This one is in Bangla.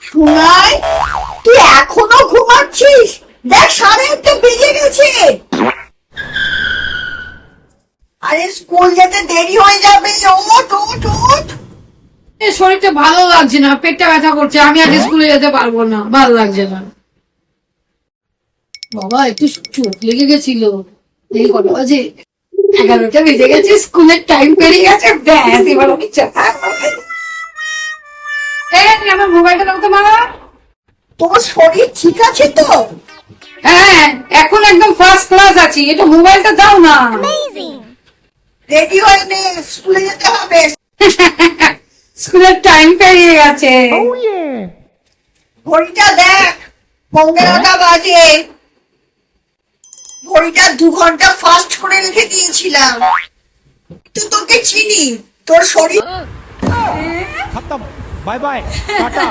শোনাই, তুই এখনো ঘুমাচ্ছিস? দেখ 8:30 বেজে গেছে। আরে স্কুল যেতে দেরি হয়ে যাবে। ওঠ ওঠ ওঠ। শরীরটা ভালো লাগছে না, পেটটা ব্যথা করছে, আমি আজ স্কুলে যেতে পারবো না, ভালো লাগছে না। বাবা একটু চোখ লেগে গেছিল। এই কটা বাজে? 11টা বেজে গেছে, স্কুলের টাইম পেরিয়ে গেছে। ব্যাস, এবার আমি আমার মোবাইলটা দাও তো মা। তোর শরীর ঠিক আছে তো? হ্যাঁ, এখন একদম ফার্স্ট ক্লাস আছি, এটা মোবাইলটা দাও না। রেডি হয়ে নে, স্কুলে যেতে হবে। স্কুলের টাইম পেরিয়ে গেছে। ঘড়িটা দেখ, 11টা বাজে। ঘড়িটা 2 ঘন্টা ফাস্ট করে রেখে দিয়েছিলাম। তো তোকে চিনি, তোর শরীর खत्म। Bye bye Tata.